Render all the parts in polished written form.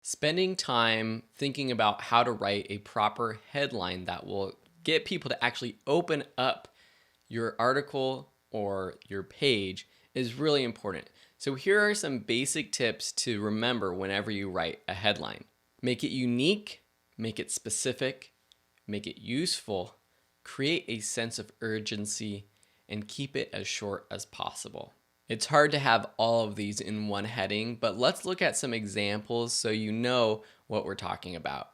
Spending time thinking about how to write a proper headline that will get people to actually open up your article or your page is really important. So, here are some basic tips to remember whenever you write a headline. Make it unique, make it specific, make it useful, create a sense of urgency, and keep it as short as possible. It's hard to have all of these in one heading, but let's look at some examples so you know what we're talking about.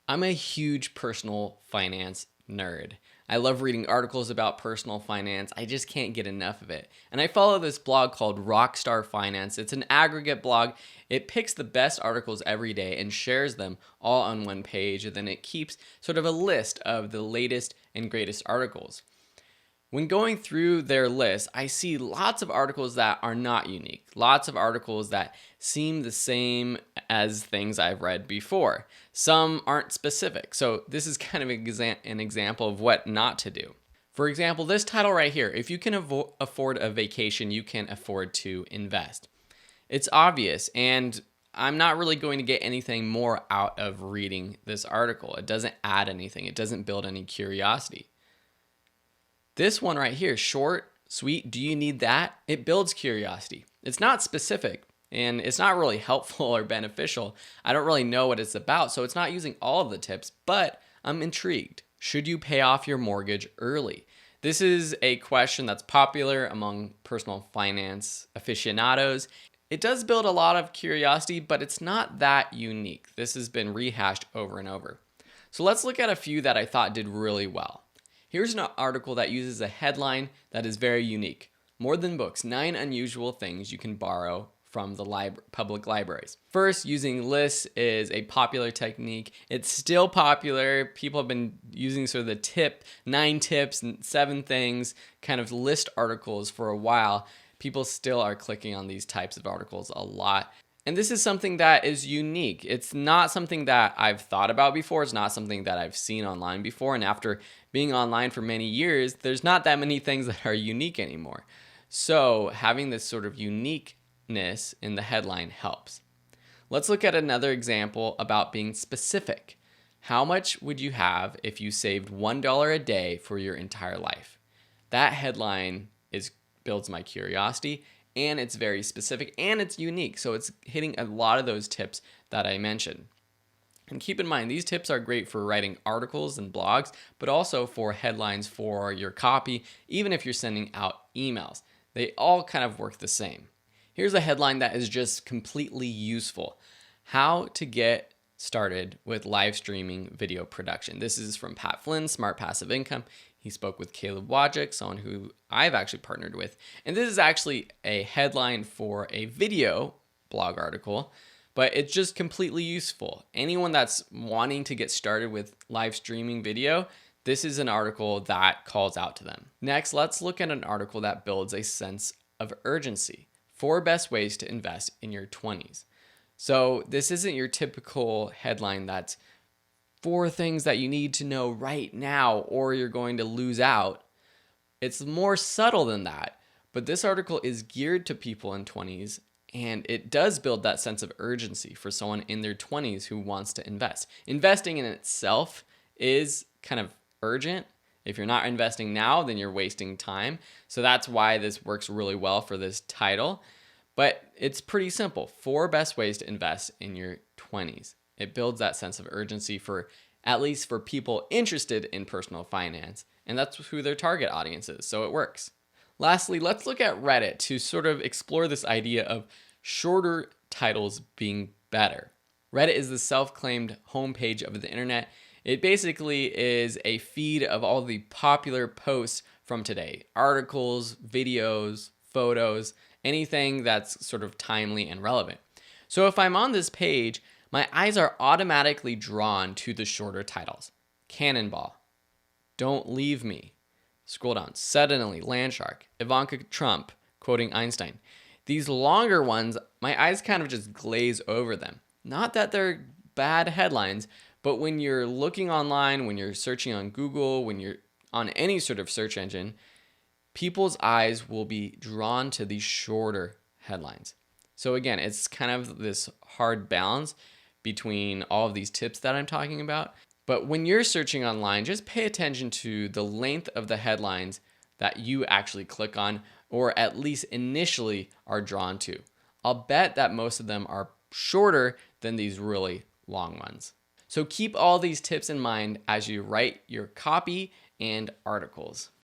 I'm a huge personal finance nerd. I love reading articles about personal finance. I just can't get enough of it. And I follow this blog called Rockstar Finance. It's an aggregate blog. It picks the best articles every day and shares them all on one page. And then it keeps sort of a list of the latest and greatest articles. When going through their list, I see lots of articles that are not unique, lots of articles that seem the same as things I've read before. Some aren't specific, so this is kind of an example of what not to do. For example, this title right here, if you can afford a vacation, you can afford to invest. It's obvious, and I'm not really going to get anything more out of reading this article. It doesn't add anything, it doesn't build any curiosity. This one right here, short, sweet, do you need that? It builds curiosity. It's not specific and it's not really helpful or beneficial. I don't really know what it's about, so it's not using all of the tips, but I'm intrigued. Should you pay off your mortgage early? This is a question that's popular among personal finance aficionados. It does build a lot of curiosity, but it's not that unique. This has been rehashed over and over. So let's look at a few that I thought did really well. Here's an article that uses a headline that is very unique. More Than Books, 9 Unusual Things You Can Borrow from the Public Libraries. First, using lists is a popular technique. It's still popular. People have been using sort of the 9 tips and 7 things kind of list articles for a while. People still are clicking on these types of articles a lot. And this is something that is unique. It's not something that I've thought about before. It's not something that I've seen online before. And after being online for many years, there's not that many things that are unique anymore. So having this sort of uniqueness in the headline helps. Let's look at another example about being specific. How much would you have if you saved $1 a day for your entire life? That headline builds my curiosity, and it's very specific and it's unique. So it's hitting a lot of those tips that I mentioned. And keep in mind, these tips are great for writing articles and blogs, but also for headlines for your copy, even if you're sending out emails. They all kind of work the same. Here's a headline that is just completely useful. How to get started with live streaming video production. This is from Pat Flynn, Smart Passive Income. He spoke with Caleb Wojcik, someone who I've actually partnered with. And this is actually a headline for a video blog article, but it's just completely useful. Anyone that's wanting to get started with live streaming video, this is an article that calls out to them. Next, let's look at an article that builds a sense of urgency. 4 best ways to invest in your 20s. So this isn't your typical headline that's 4 things that you need to know right now or you're going to lose out. It's more subtle than that, but this article is geared to people in 20s, and it does build that sense of urgency for someone in their 20s who wants to invest. Investing in itself is kind of urgent. If you're not investing now, then you're wasting time. So that's why this works really well for this title. But it's pretty simple. 4 best ways to invest in your 20s. It builds that sense of urgency for at least for people interested in personal finance. And that's who their target audience is. So it works. Lastly, let's look at Reddit to sort of explore this idea of shorter titles being better. Reddit is the self-claimed homepage of the internet. It basically is a feed of all the popular posts from today. Articles, videos, photos, anything that's sort of timely and relevant. So if I'm on this page, my eyes are automatically drawn to the shorter titles. Cannonball, Don't Leave Me. Scroll down. Suddenly, Landshark, Ivanka Trump, quoting Einstein. These longer ones, my eyes kind of just glaze over them. Not that they're bad headlines, but when you're looking online, when you're searching on Google, when you're on any sort of search engine, people's eyes will be drawn to these shorter headlines. So again, it's kind of this hard balance between all of these tips that I'm talking about. But when you're searching online, just pay attention to the length of the headlines that you actually click on, or at least initially are drawn to. I'll bet that most of them are shorter than these really long ones. So keep all these tips in mind as you write your copy and articles.